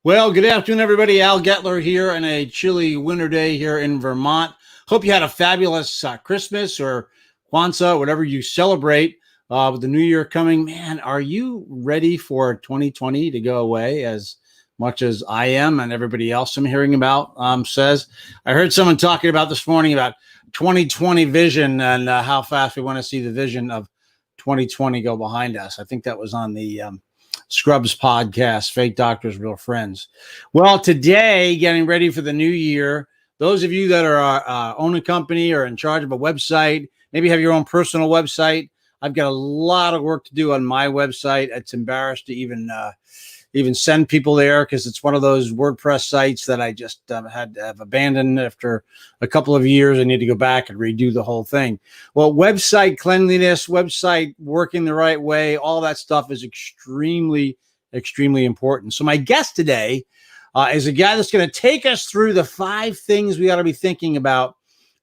Well, good afternoon, everybody. Al Getler here on a chilly winter day here in Vermont. Hope you had a fabulous Christmas or Kwanzaa, whatever you celebrate with the new year coming. Man, are you ready for 2020 to go away as much as I am and everybody else I'm hearing about says? I heard someone talking about this morning about 2020 vision and how fast we want to see the vision of 2020 go behind us. I think that was on the Scrubs podcast, Fake Doctors, Real Friends. Well, today, getting ready for the new year, those of you that are own a company or in charge of a website, maybe have your own personal website. I've got a lot of work to do on my website. It's embarrassed to even send people there because it's one of those WordPress sites that I just had to have abandoned after a couple of years. I need to go back and redo the whole thing. Well, website cleanliness, website working the right way, all that stuff is extremely, extremely important. So my guest today is a guy that's going to take us through the 5 things we ought to be thinking about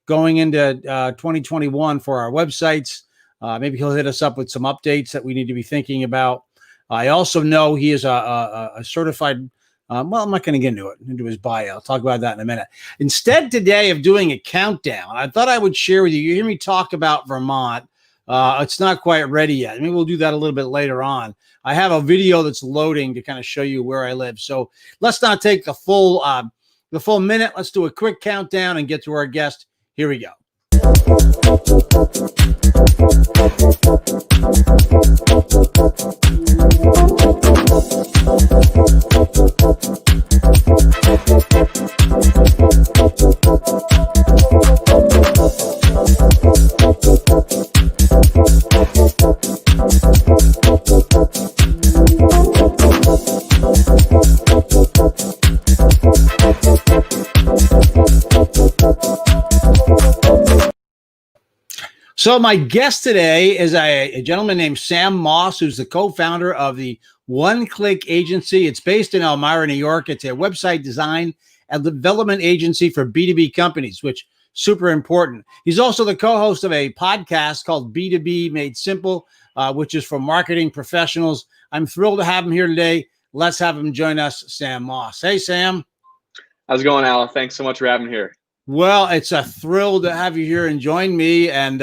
going into 2021 for our websites. Maybe he'll hit us up with some updates that we need to be thinking about. I also know he is a certified, well, I'm not going to get into his bio. I'll talk about that in a minute. Instead today of doing a countdown, I thought I would share with you. You hear me talk about Vermont. It's not quite ready yet. Maybe we'll do that a little bit later on. I have a video that's loading to kind of show you where I live. So let's not take the full minute. Let's do a quick countdown and get to our guest. Here we go. So my guest today is a gentleman named Sam Moss, who's the co-founder of the 1Click agency. It's based in Elmira, New York. It's a website design and development agency for B2B companies, which is super important. He's also the co-host of a podcast called B2B Made Simple, which is for marketing professionals. I'm thrilled to have him here today. Let's have him join us, Sam Moss. Hey, Sam. How's it going, Al? Thanks so much for having me here. Well, it's a thrill to have you here and join me. And,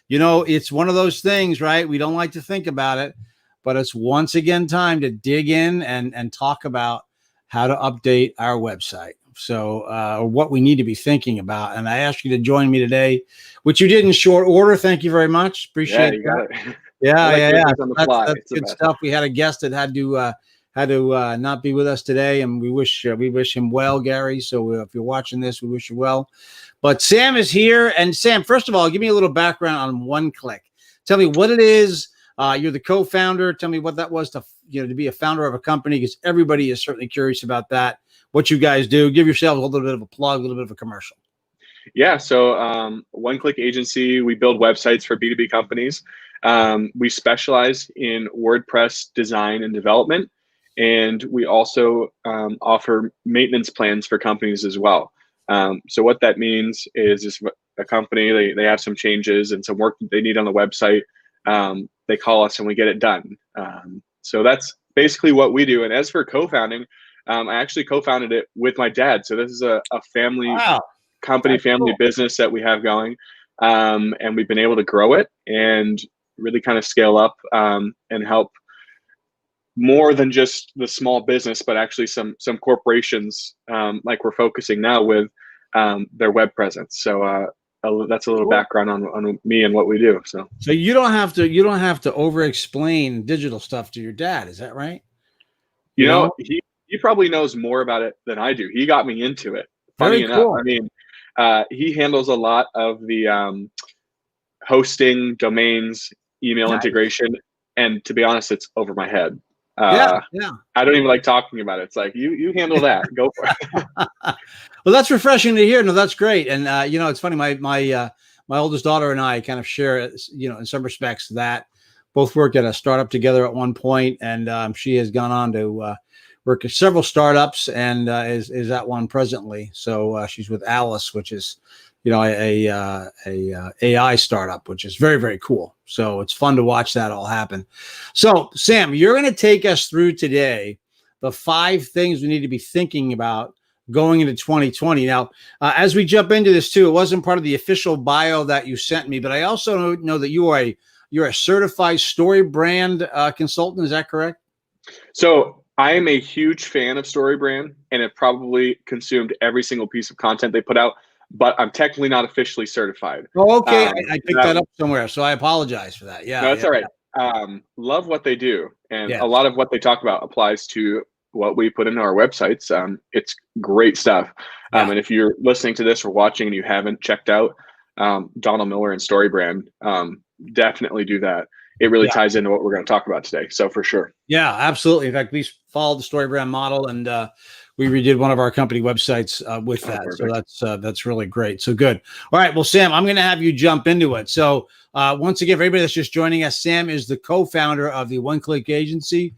it's one of those things, right? We don't like to think about it, but it's once again time to dig in and talk about how to update our website. So what we need to be thinking about. And I asked you to join me today, which you did in short order. Thank you very much. Appreciate it. Got it. Yeah. That's good stuff. We had a guest that had to not be with us today, and we wish him well, Gary. So if you're watching this, we wish you well. But Sam is here, and Sam, first of all, give me a little background on 1Click. Tell me what it is. You're the co-founder. Tell me what that was to be a founder of a company, because everybody is certainly curious about that. What you guys do. Give yourselves a little bit of a plug, a little bit of a commercial. Yeah. So 1Click agency, we build websites for B2B companies. We specialize in WordPress design and development. And we also offer maintenance plans for companies as well. So what that means is a company, they have some changes and some work that they need on the website. They call us and we get it done. So that's basically what we do. And as for co-founding, I actually co-founded it with my dad. So this is a family company, that's family cool business that we have going. And we've been able to grow it and really kind of scale up and help more than just the small business, but actually some corporations, like we're focusing now with their web presence. So that's a little cool background on me and what we do. So you don't have to over explain digital stuff to your dad. Is that right? You know, he probably knows more about it than I do. He got me into it. Funny enough. Cool. I mean, he handles a lot of the hosting, domains, email integration. And to be honest, it's over my head. Yeah. I don't even like talking about it. It's like, you handle that. Go for it. Well, that's refreshing to hear. No, that's great. And, it's funny. My oldest daughter and I kind of share, in some respects that both worked at a startup together at one point. And she has gone on to work at several startups and is at one presently. So she's with Alice, which is, a AI startup, which is very, very cool. So it's fun to watch that all happen. So Sam, you're going to take us through today the 5 things we need to be thinking about going into 2020. Now, as we jump into this too, it wasn't part of the official bio that you sent me, but I also know that you're a certified story brand consultant. Is that correct? So I am a huge fan of StoryBrand and have probably consumed every single piece of content they put out, but I'm technically not officially certified. Oh, okay. I picked that up somewhere, so I apologize for that. Yeah, No, it's yeah, all right. Love what they do, and yeah. a lot of what they talk about applies to what we put into our websites. It's great stuff. Yeah. And if you're listening to this or watching and you haven't checked out Donald Miller and StoryBrand, definitely do that. It really Yeah. ties into what we're going to talk about today. So for sure. Yeah, absolutely. In fact, we followed the StoryBrand model, and we redid one of our company websites with that. So that's really great. So good. All right. Well, Sam, I'm going to have you jump into it. So once again, for everybody that's just joining us, Sam is the co-founder of the 1Click agency.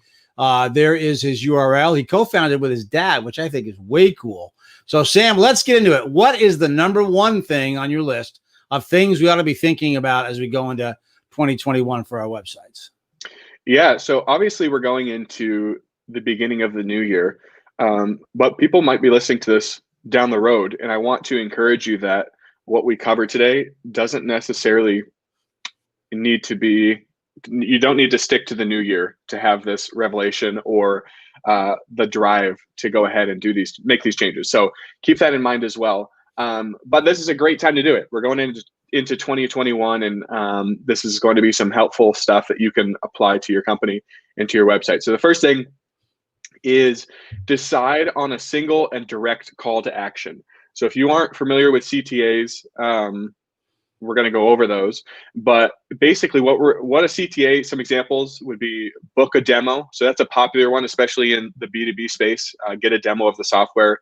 There is his URL. He co-founded with his dad, which I think is way cool. So Sam, let's get into it. What is the number one thing on your list of things we ought to be thinking about as we go into 2021 for our websites? Yeah, so obviously we're going into the beginning of the new year, but people might be listening to this down the road, and I want to encourage you that what we cover today doesn't necessarily need to be, you don't need to stick to the new year to have this revelation or the drive to go ahead and make these changes. So keep that in mind as well. But this is a great time to do it. We're going into 2021, and this is going to be some helpful stuff that you can apply to your company and to your website. So the first thing is decide on a single and direct call to action. So if you aren't familiar with CTAs, we're going to go over those, but basically what a CTA, some examples would be book a demo. So that's a popular one, especially in the B2B space. Get a demo of the software,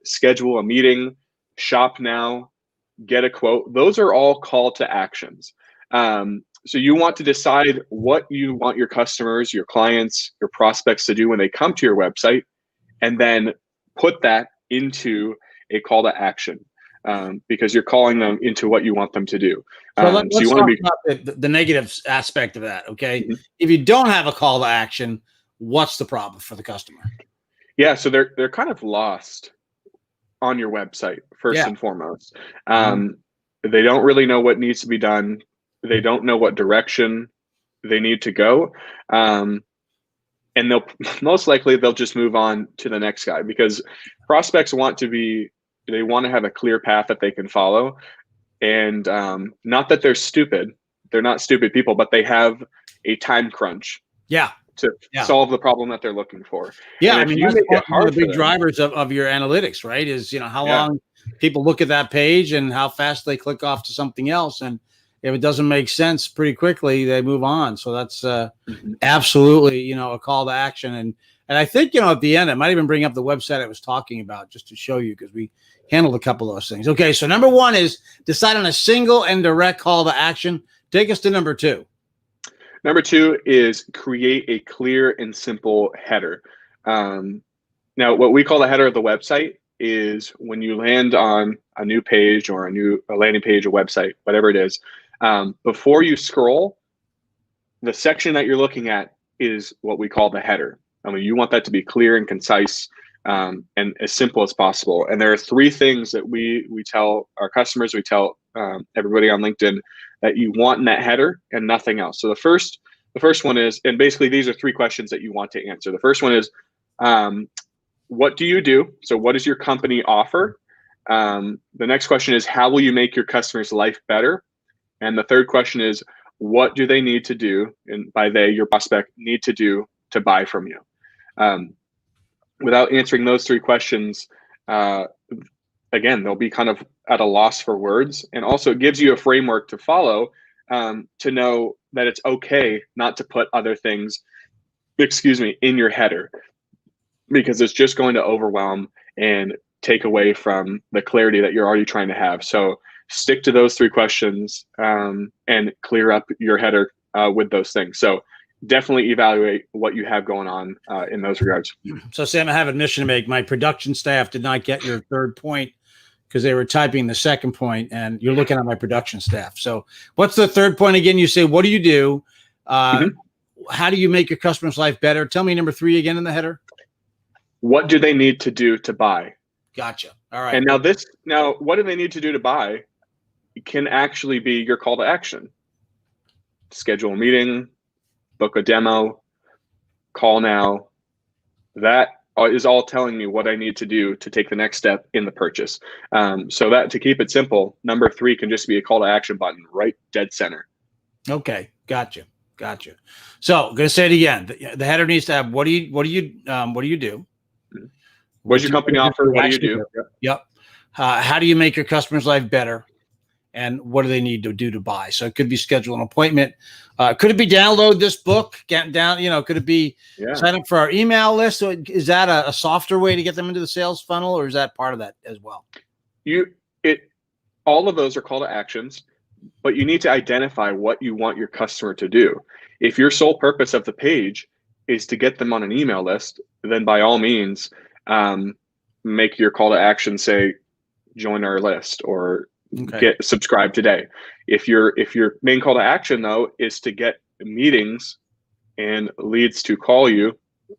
schedule a meeting, shop now, get a quote. Those are all call to actions. So you want to decide what you want your customers, your clients, your prospects to do when they come to your website, and then put that into a call to action. Because you're calling them into what you want them to do. So let's you talk about the negative aspect of that. Okay. Mm-hmm. If you don't have a call to action, what's the problem for the customer? Yeah. So they're kind of lost on your website first and foremost. They don't really know what needs to be done. They don't know what direction they need to go. And they'll most likely they'll just move on to the next guy, because prospects they want to have a clear path that they can follow. And not that they're stupid. They're not stupid people, but they have a time crunch. To solve the problem that they're looking for. Yeah, I mean, that's one of the big drivers of your analytics, right? Is how long people look at that page and how fast they click off to something else. And if it doesn't make sense pretty quickly, they move on. So that's absolutely, a call to action. And I think, at the end, I might even bring up the website I was talking about just to show you, because we handled a couple of those things. Okay, so number one is decide on a single and direct call to action. Take us to number two. Number two is create a clear and simple header. Now, what we call the header of the website is when you land on a new page or a landing page, a website, whatever it is, before you scroll, the section that you're looking at is what we call the header. I mean, you want that to be clear and concise and as simple as possible. And there are 3 things that we tell our customers, we tell everybody on LinkedIn that you want in that header and nothing else. So the first one is, and basically these are 3 questions that you want to answer. The first one is, what do you do? So what does your company offer? The next question is, how will you make your customer's life better? And the third question is, what do they need to do? And by they, your prospect, need to do to buy from you? Without answering those 3 questions, again, they'll be kind of at a loss for words. And also it gives you a framework to follow to know that it's okay not to put other things, in your header, because it's just going to overwhelm and take away from the clarity that you're already trying to have. So stick to those 3 questions and clear up your header with those things. So definitely evaluate what you have going on in those regards. So Sam, I have an admission to make. My production staff did not get your third point because they were typing the second point, and you're looking at my production staff. So what's the third point again? You say, what do you do? How do you make your customer's life better? Tell me number 3 again in the header. What do they need to do to buy? Gotcha. All right. And now what do they need to do to buy can actually be your call to action. Schedule a meeting, book a demo, call now. That is all telling me what I need to do to take the next step in the purchase. So that, to keep it simple, number 3 can just be a call to action button right dead center. Okay. Gotcha. So I'm going to say it again. The header needs to have, what do you do? What does your company offer? What do you do? Yep. How do you make your customer's life better? And what do they need to do to buy? So it could be schedule an appointment. Could it be download this book? Get down, could it be sign up for our email list? So is that a softer way to get them into the sales funnel, or is that part of that as well? All of those are call to actions, but you need to identify what you want your customer to do. If your sole purpose of the page is to get them on an email list, then by all means, make your call to action say, join our list, or get subscribed today. If your main call to action though is to get meetings and leads to call you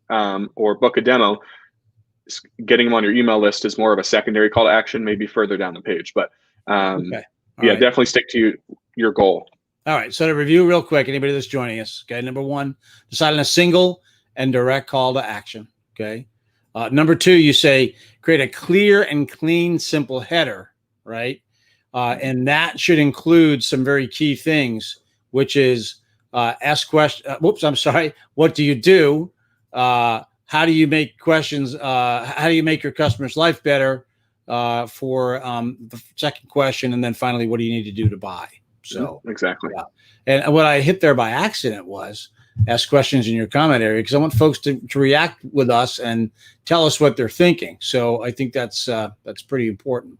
or book a demo, getting them on your email list is more of a secondary call to action, maybe further down the page. But definitely stick to your goal. All right. So to review real quick, anybody that's joining us, okay. Number 1, decide on a single and direct call to action. Okay. Number 2, you say create a clear and clean, simple header, right? And that should include some very key things, which is ask question. What do you do? How do you make questions? How do you make your customer's life better? For the second question, and then finally, what do you need to do to buy? So exactly. Yeah. And what I hit there by accident was ask questions in your comment area, because I want folks to react with us and tell us what they're thinking. So I think that's pretty important.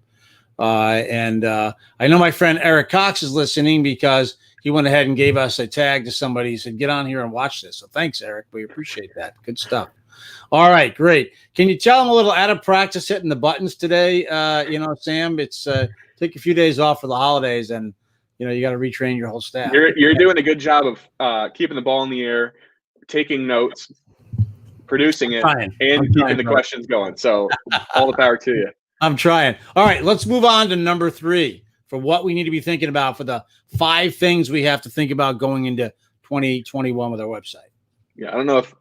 And I know my friend Eric Cox is listening, because he went ahead and gave us a tag to somebody. He said, get on here and watch this. So thanks, Eric. We appreciate that. Good stuff. All right, great. Can you tell them a little out of practice hitting the buttons today? Sam, it's take a few days off for the holidays, and you got to retrain your whole staff. You're doing a good job of keeping the ball in the air, taking notes, producing it, and keeping the questions going. So all the power to you. I'm trying. All right, let's move on to number 3 for what we need to be thinking about, for the 5 things we have to think about going into 2021 with our website. Yeah, I don't know if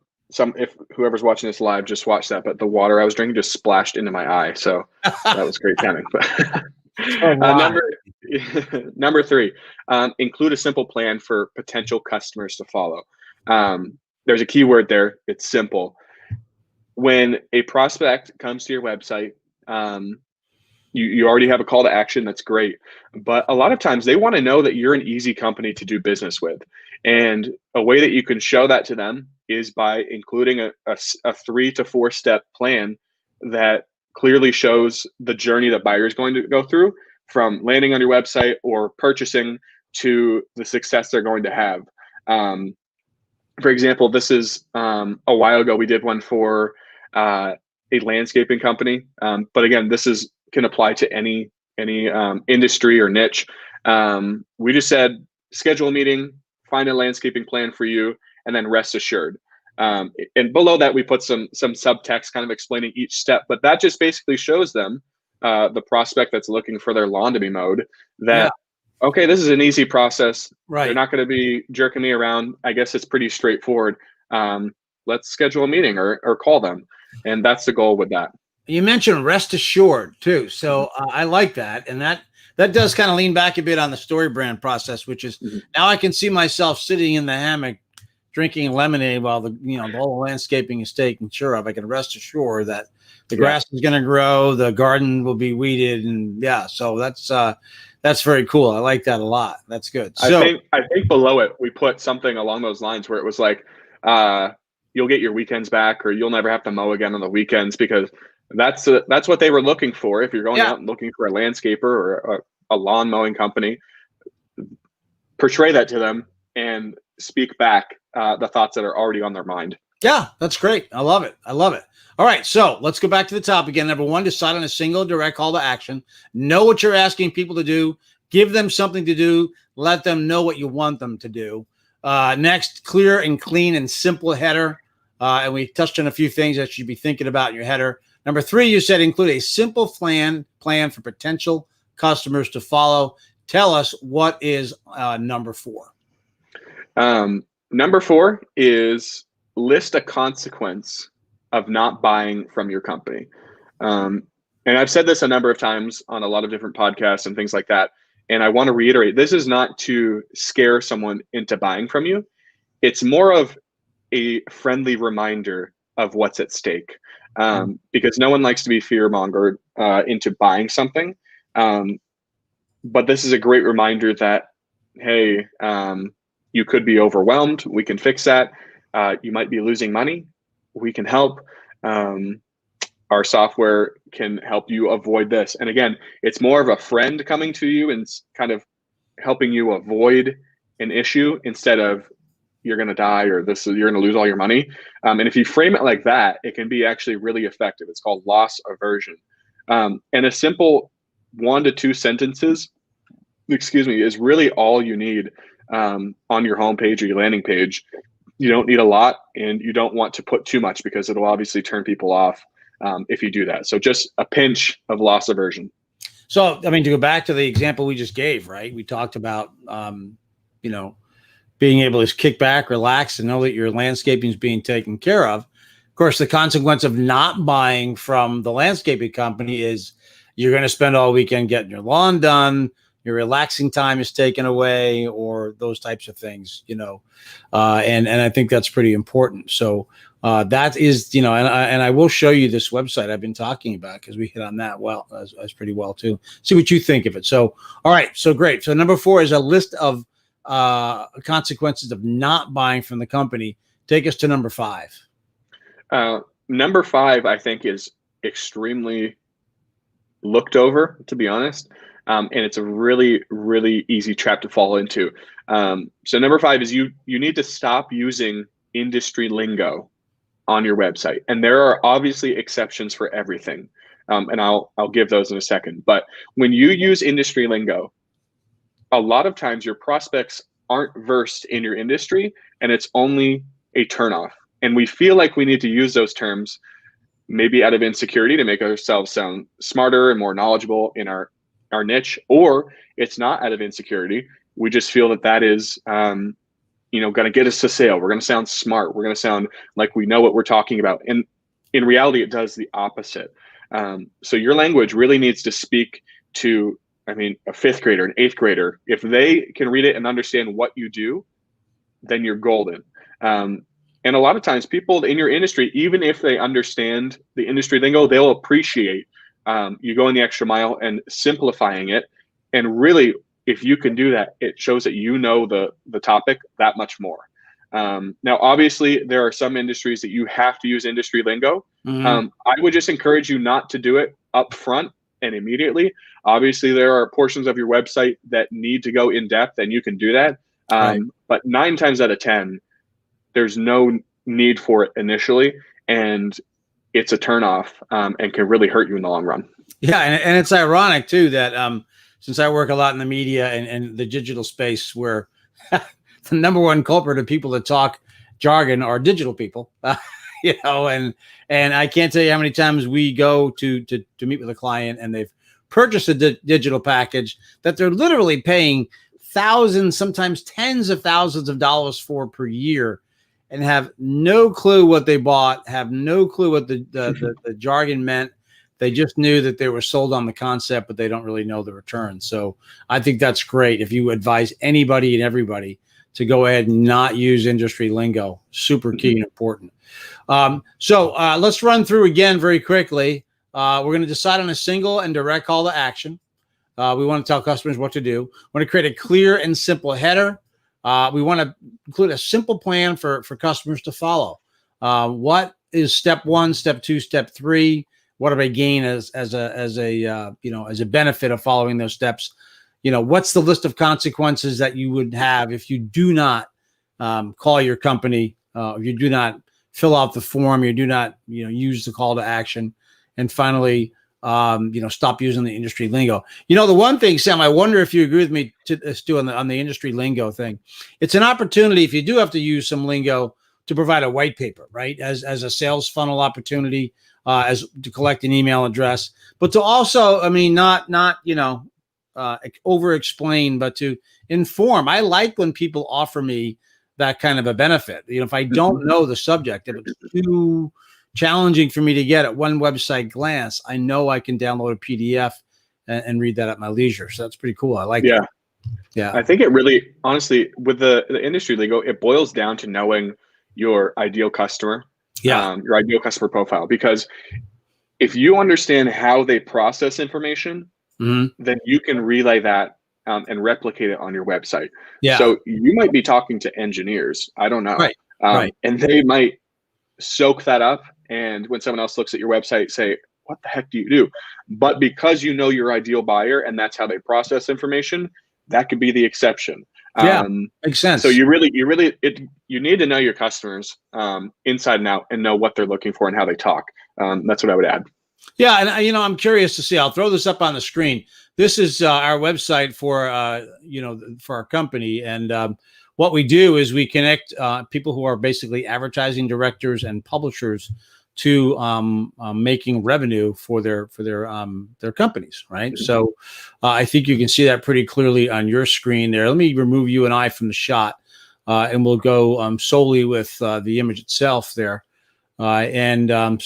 whoever's watching this live just watched that, but the water I was drinking just splashed into my eye. So that was great timing. Number 3, include a simple plan for potential customers to follow. There's a key word there. It's simple. When a prospect comes to your website, you already have a call to action. That's great. But a lot of times they want to know that you're an easy company to do business with. And a way that you can show that to them is by including a 3 to 4 step plan that clearly shows the journey that buyer is going to go through, from landing on your website or purchasing to the success they're going to have. For example, this is a while ago, we did one for a landscaping company. But again, this can apply to any industry or niche. We just said, schedule a meeting, find a landscaping plan for you, and then rest assured. And below that, we put some subtext kind of explaining each step, but that just basically shows them, the prospect that's looking for their lawn to be mowed, that, okay, this is an easy process. Right. They're not going to be jerking me around. I guess it's pretty straightforward. Let's schedule a meeting or call them. And that's the goal with that. You mentioned rest assured too. So I like that. And that does kind of lean back a bit on the story brand process, which is now I can see myself sitting in the hammock drinking lemonade while the whole landscaping is taken care of. I can rest assured that the grass is going to grow, the garden will be weeded, and so that's very cool. I like that a lot. That's good. So I think below it we put something along those lines where it was like, you'll get your weekends back, or you'll never have to mow again on the weekends, because that's what they were looking for. If you're going out and looking for a landscaper or a lawn mowing company, portray that to them and speak back the thoughts that are already on their mind. Yeah, that's great. I love it. All right, so let's go back to the top again. Number 1, decide on a single direct call to action. Know what you're asking people to do. Give them something to do. Let them know what you want them to do. Next, clear and clean and simple header. And we touched on a few things that you should be thinking about in your header. Number 3, you said include a simple plan for potential customers to follow. Tell us, what is number 4? Number 4 is list a consequence of not buying from your company. And I've said this a number of times on a lot of different podcasts and things like that. And I want to reiterate, this is not to scare someone into buying from you. It's more of a friendly reminder of what's at stake, because no one likes to be fear-mongered into buying something. But this is a great reminder that, hey, you could be overwhelmed. We can fix that. You might be losing money. We can help. Our software can help you avoid this. And again, it's more of a friend coming to you and kind of helping you avoid an issue instead of you're going to die or you're going to lose all your money. And if you frame it like that, it can be actually really effective. It's called loss aversion. And a simple 1 to 2 sentences, is really all you need on your homepage or your landing page. You don't need a lot, and you don't want to put too much because it'll obviously turn people off if you do that. So just a pinch of loss aversion. So, I mean, to go back to the example we just gave, right? We talked about, being able to kick back, relax, and know that your landscaping is being taken care of. Of course, the consequence of not buying from the landscaping company is you're going to spend all weekend getting your lawn done. Your relaxing time is taken away, or those types of things, and I think that's pretty important. So that is, and I will show you this website I've been talking about, because we hit on that as pretty well too. See what you think of it. So, all right, so great. So number 4 is a list of consequences of not buying from the company. Take us to number 5. Number 5, I think, is extremely looked over, to be honest. And it's a really, really easy trap to fall into. So number 5 is you need to stop using industry lingo on your website. And there are obviously exceptions for everything. And I'll give those in a second. But when you use industry lingo, a lot of times your prospects aren't versed in your industry, and it's only a turnoff. And we feel like we need to use those terms maybe out of insecurity to make ourselves sound smarter and more knowledgeable in our niche, or it's not out of insecurity. We just feel that is, going to get us to sale. We're going to sound smart. We're going to sound like we know what we're talking about. And in reality, it does the opposite. So your language really needs to speak to, a 5th grader, an 8th grader. If they can read it and understand what you do, then you're golden. And a lot of times people in your industry, even if they understand the industry lingo, they'll appreciate you going the extra mile and simplifying it. And really, if you can do that, it shows that you know the topic that much more. Now, obviously, there are some industries that you have to use industry lingo. I would just encourage you not to do it up front and immediately. Obviously, there are portions of your website that need to go in depth, and you can do that. Right. But 9 times out of 10, there's no need for it initially, and it's a turnoff and can really hurt you in the long run. Yeah, and it's ironic too that since I work a lot in the media and the digital space, where the number one culprit of people that talk jargon are digital people, and I can't tell you how many times we go to meet with a client and they've purchased a digital package that they're literally paying thousands, sometimes tens of thousands of dollars for per year, and have no clue what they bought, have no clue what the jargon meant. They just knew that they were sold on the concept, but they don't really know the return. So I think that's great. If you advise anybody and to go ahead and not use industry lingo, super key and important. So let's run through again very quickly. We're going to decide on a single and direct call to action. We want to tell customers what to do. We want to create a clear and simple header. We want to include a simple plan for customers to follow. What is step 1, step 2, step 3? What do I gain as a benefit of following those steps? What's the list of consequences that you would have if you do not call your company, if you do not fill out the form, you do not use the call to action, and finally, stop using the industry lingo. The one thing, Sam, I wonder if you agree with me on the industry lingo thing. It's an opportunity, if you do have to use some lingo, to provide a white paper, right? As a sales funnel opportunity, as to collect an email address, but to also, I mean, not over explain, but to inform. I like when people offer me that kind of a benefit. If I don't know the subject, if it's too challenging for me to get at one website glance, I know I can download a PDF and read that at my leisure. So that's pretty cool. I like that. Yeah. I think it really, honestly, with the industry lingo, it boils down to knowing your ideal customer, your ideal customer profile. Because if you understand how they process information, then you can relay that and replicate it on your website. Yeah. So you might be talking to engineers. I don't know. Right. And they might soak that up. And when someone else looks at your website, say, what the heck do you do? But because you know your ideal buyer and that's how they process information, that could be the exception. Makes sense. So you need to know your customers inside and out and know what they're looking for and how they talk. That's what I would add. Yeah, and I'm curious to see. I'll throw this up on the screen. This is our website for for our company, and what we do is we connect people who are basically advertising directors and publishers to making revenue for their companies, right? So I think you can see that pretty clearly on your screen there. Let me remove you and I from the shot, and we'll go solely with the image itself there. So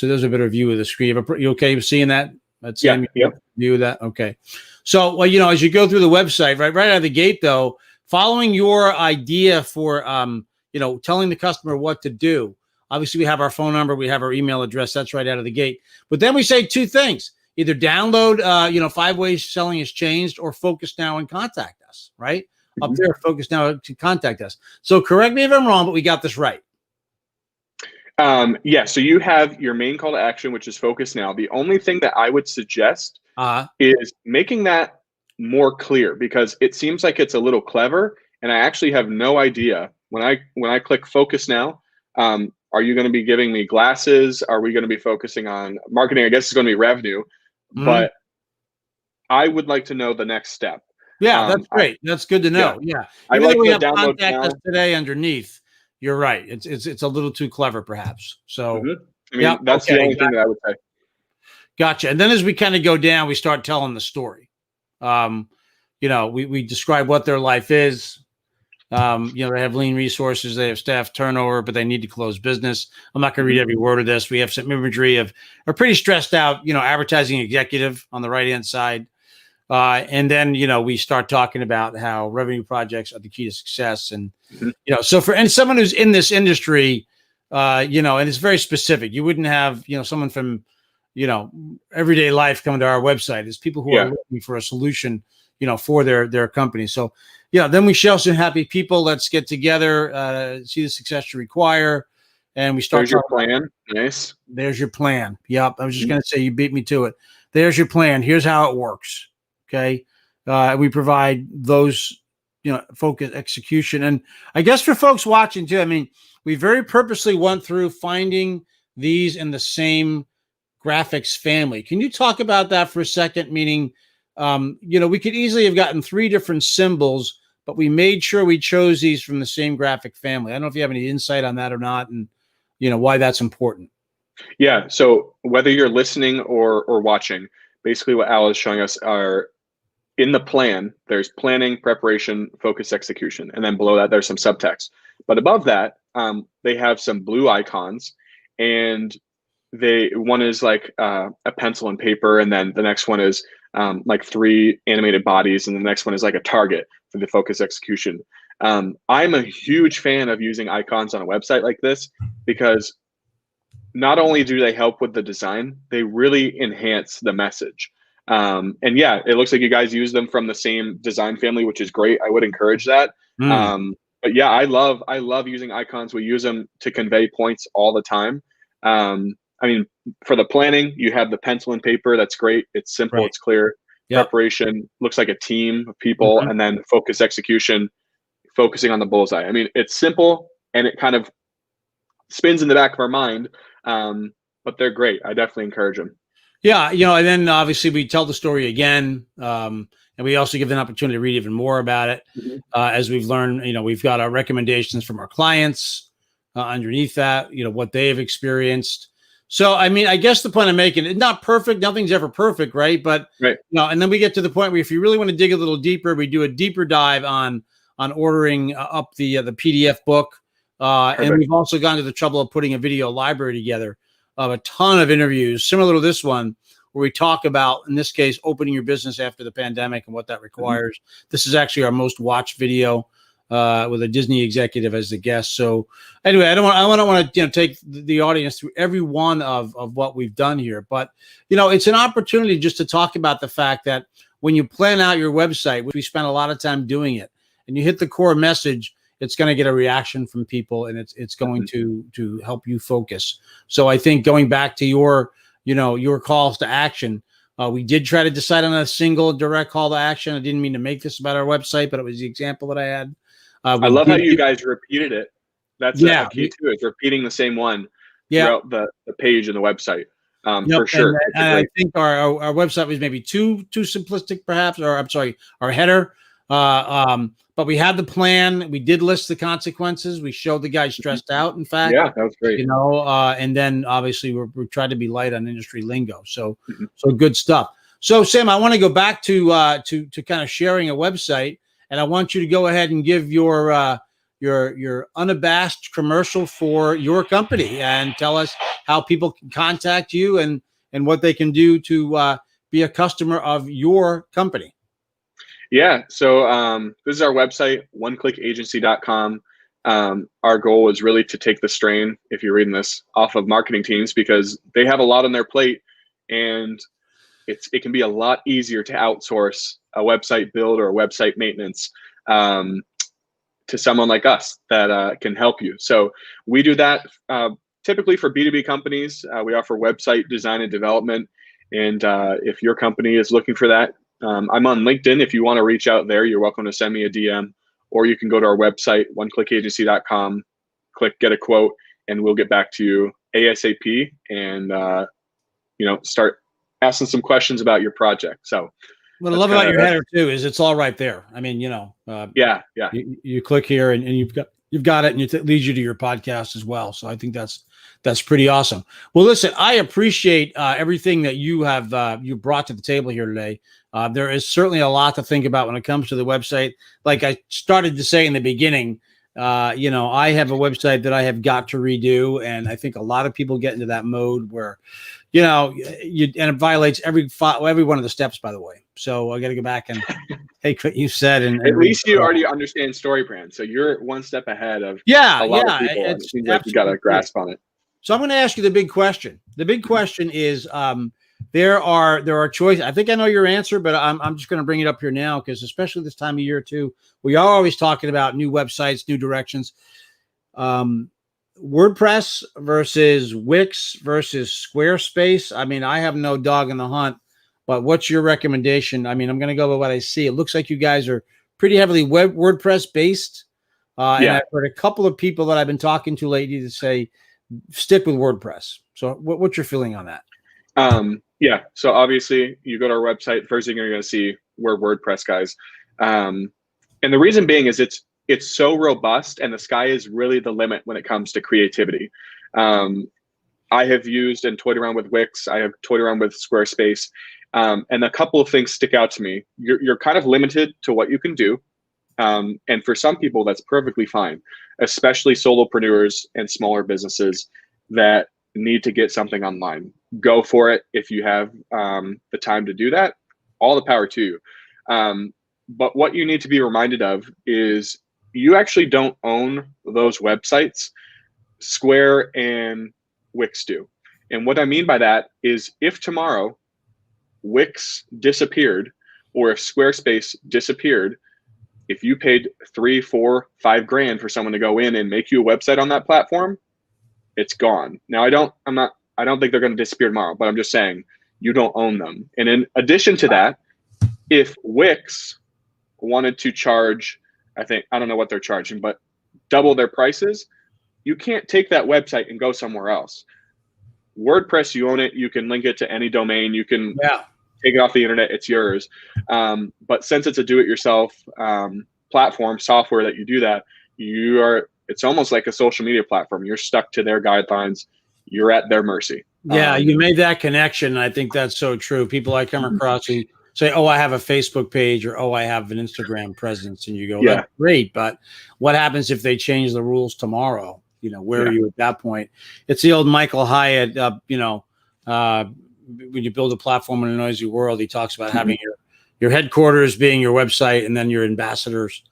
there's a better view of the screen. You okay with seeing that? View of that. Okay. So, as you go through the website, right out of the gate, though, following your idea for, telling the customer what to do. Obviously, we have our phone number, we have our email address. That's right out of the gate. But then we say two things: either download, 5 ways selling has changed, or focus now and contact us. Right up there, focus now to contact us. So correct me if I'm wrong, but we got this right. So you have your main call to action, which is focus now. The only thing that I would suggest is making that more clear, because it seems like it's a little clever, and I actually have no idea when I click focus now. Are you going to be giving me glasses? Are we going to be focusing on marketing? I guess it's going to be revenue, but I would like to know the next step. Yeah, that's great. That's good to know. Yeah. Even though we have contact us today underneath, you're right. It's a little too clever, perhaps. So, that's the only thing that I would say. Gotcha. And then as we kind of go down, we start telling the story. We describe what their life is. They have lean resources, they have staff turnover, but they need to close business. I'm not going to read every word of this. We have some imagery of a pretty stressed out, advertising executive on the right-hand side. And then, we start talking about how revenue projects are the key to success. And, so for someone who's in this industry, and it's very specific, you wouldn't have, someone from, everyday life coming to our website. It's people who are looking for a solution, for their company. So, then we show some happy people. Let's get together, see the success you require. And we start. There's your plan. Nice. There's your plan. Yep. I was just going to say, you beat me to it. There's your plan. Here's how it works. Okay. We provide those, focus, execution. And I guess for folks watching too, I mean, we very purposely went through finding these in the same graphics family. Can you talk about that for a second? Meaning, we could easily have gotten 3 different symbols, but we made sure we chose these from the same graphic family. I don't know if you have any insight on that or not, and why that's important. Yeah. So whether you're listening or watching, basically what Al is showing us are in the plan, there's planning, preparation, focus, execution. And then below that, there's some subtext. But above that, they have some blue icons, and one is like a pencil and paper. And then the next one is like 3 animated bodies. And the next one is like a target for the focus execution. I'm a huge fan of using icons on a website like this, because not only do they help with the design, they really enhance the message. It looks like you guys use them from the same design family, which is great. I would encourage that. But yeah, I love using icons. We use them to convey points all the time. For the planning, you have the pencil and paper. That's great. It's simple. Right. It's clear. Yep. Preparation looks like a team of people, and then focus, execution, focusing on the bullseye. I mean, it's simple, and it kind of spins in the back of our mind, but they're great. I definitely encourage them. Yeah, and then obviously we tell the story again, and we also give them an opportunity to read even more about it. As we've learned, we've got our recommendations from our clients, underneath that, what they've experienced. So, I mean, I guess the point I'm making, it's not perfect. Nothing's ever perfect, right? But, Right. and then we get to the point where if you really want to dig a little deeper, we do a deeper dive on ordering up the PDF book. And we've also gone to the trouble of putting a video library together of a ton of interviews, similar to this one, where we talk about, in this case, opening your business after the pandemic and what that requires. Mm-hmm. This is actually our most watched video with a Disney executive as the guest. So anyway, I don't want to take the audience through every one of what we've done here, but it's an opportunity just to talk about the fact that when you plan out your website, which we spend a lot of time doing it, and you hit the core message, it's going to get a reaction from people, and it's going to help you focus. So I think going back to your calls to action, we did try to decide on a single direct call to action. I didn't mean to make this about our website, but it was the example that I had. I love how you guys repeated it. That's a key too, is repeating the same one throughout the page and the website. For sure. And I think our website was maybe too simplistic, perhaps, or I'm sorry, our header. But we had the plan. We did list the consequences. We showed the guy stressed out, in fact. Yeah, that was great. And then obviously we tried to be light on industry lingo. So good stuff. So Sam, I want to go back to kind of sharing a website, and I want you to go ahead and give your unabashed commercial for your company and tell us how people can contact you and what they can do to be a customer of your company. Yeah. So this is our website, 1clickagency.com. Our goal is really to take the strain, if you're reading this, off of marketing teams, because they have a lot on their plate, and it can be a lot easier to outsource a website build or a website maintenance to someone like us that can help you. So we do that typically for B2B companies. We offer website design and development. And if your company is looking for that, I'm on LinkedIn. If you want to reach out there, you're welcome to send me a DM, or you can go to our website, 1clickagency.com, click get a quote, and we'll get back to you ASAP and start asking some questions about your project. So what I love about your header too is it's all right there. I mean, you click here and you've got it, and it leads you to your podcast as well. So I think that's pretty awesome. Well, listen, I appreciate everything that you have you brought to the table here today. There is certainly a lot to think about when it comes to the website. Like I started to say in the beginning, I have a website that I have got to redo, and I think a lot of people get into that mode where, and it violates every one of the steps, by the way. So I got to go back and take what you said. And at least you already understand StoryBrand, so you're one step ahead of a lot of people. It seems like you got a grasp on it. So I'm going to ask you the big question. The big question is, there are choices. I think I know your answer, but I'm just going to bring it up here now, because especially this time of year too, we are always talking about new websites, new directions. WordPress versus Wix versus Squarespace. I mean, I have no dog in the hunt, but what's your recommendation? I mean, I'm going to go by what I see. It looks like you guys are pretty heavily WordPress based. And I've heard a couple of people that I've been talking to lately to say, stick with WordPress. So what's your feeling on that? So obviously you go to our website, first thing you're going to see, we're WordPress guys. And the reason being is it's so robust, and the sky is really the limit when it comes to creativity. I have used and toyed around with Wix. I have toyed around with Squarespace. And a couple of things stick out to me. You're kind of limited to what you can do. And for some people, that's perfectly fine, especially solopreneurs and smaller businesses that need to get something online. Go for it. If you have the time to do that, all the power to you. But what you need to be reminded of is you actually don't own those websites. Square and Wix do. And what I mean by that is, if tomorrow Wix disappeared, or if Squarespace disappeared, if you paid $3, $4, $5 grand for someone to go in and make you a website on that platform, it's gone. Now, I don't think they're going to disappear tomorrow, but I'm just saying you don't own them. And in addition to that, if Wix wanted to charge, I don't know what they're charging, but double their prices, you can't take that website and go somewhere else. WordPress, you own it. You can link it to any domain. You can take it off the internet. It's yours. But since it's a do-it-yourself platform, software that you do that, you are it's almost like a social media platform. You're stuck to their guidelines. You're at their mercy. Yeah, you made that connection. I think that's so true. People I come across who say, "Oh, I have a Facebook page," or "Oh, I have an Instagram presence," and you go, Yeah. "That's great," but what happens if they change the rules tomorrow? You know, where are you at that point? It's the old Michael Hyatt. When you build a platform in a noisy world, he talks about having your headquarters being your website, and then your ambassadors.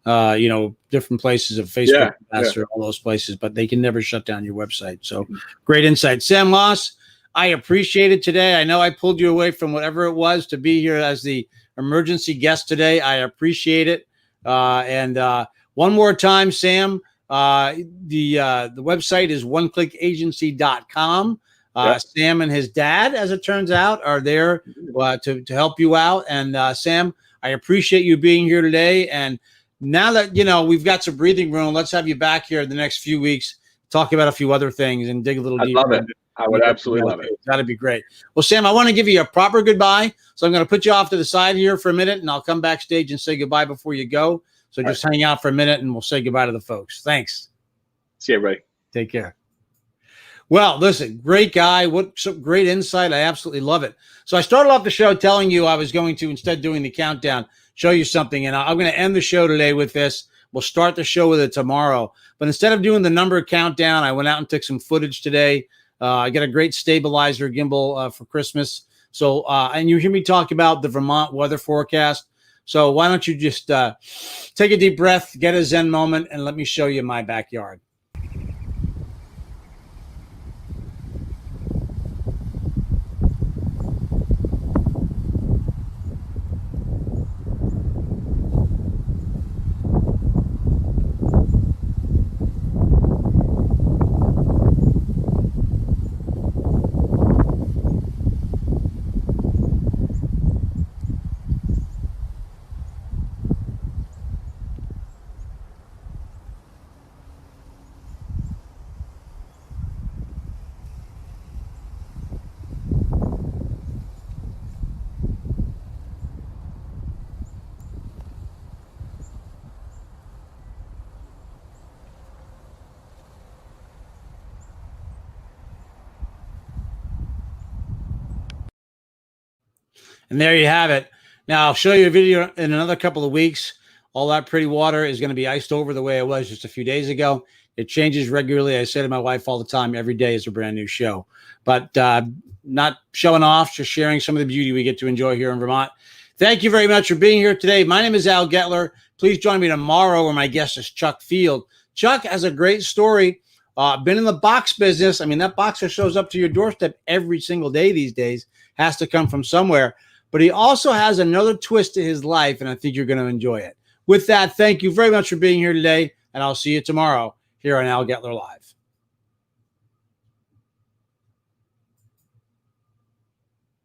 Different places of Facebook ambassador, all those places, but they can never shut down your website. So great insight. Sam Loss, I appreciate it today. I know I pulled you away from whatever it was to be here as the emergency guest today. I appreciate it. And one more time, Sam, the website is oneclickagency.com. Sam and his dad, as it turns out, are there to help you out. And Sam, I appreciate you being here today. And now that, we've got some breathing room, let's have you back here in the next few weeks, talk about a few other things and dig a little deeper. I'd love it. I would absolutely love it. That'd be great. Well, Sam, I want to give you a proper goodbye. So I'm going to put you off to the side here for a minute, and I'll come backstage and say goodbye before you go. So just hang out for a minute, and we'll say goodbye to the folks. Thanks. See you, everybody. Take care. Well, listen, great guy. What some great insight. I absolutely love it. So I started off the show telling you I was going to, instead of doing the countdown, show you something. And I'm going to end the show today with this. We'll start the show with it tomorrow. But instead of doing the number countdown, I went out and took some footage today. I got a great stabilizer gimbal for Christmas. So, and you hear me talk about the Vermont weather forecast. So why don't you just take a deep breath, get a Zen moment, and let me show you my backyard. And there you have it. Now, I'll show you a video in another couple of weeks. All that pretty water is going to be iced over the way it was just a few days ago. It changes regularly. I say to my wife all the time, every day is a brand new show. But not showing off, just sharing some of the beauty we get to enjoy here in Vermont. Thank you very much for being here today. My name is Al Gettler. Please join me tomorrow where my guest is Chuck Field. Chuck has a great story. Been in the box business. I mean, that box that shows up to your doorstep every single day these days has to come from somewhere. But he also has another twist to his life, and I think you're going to enjoy it. With that, thank you very much for being here today, and I'll see you tomorrow here on Al Gettler Live.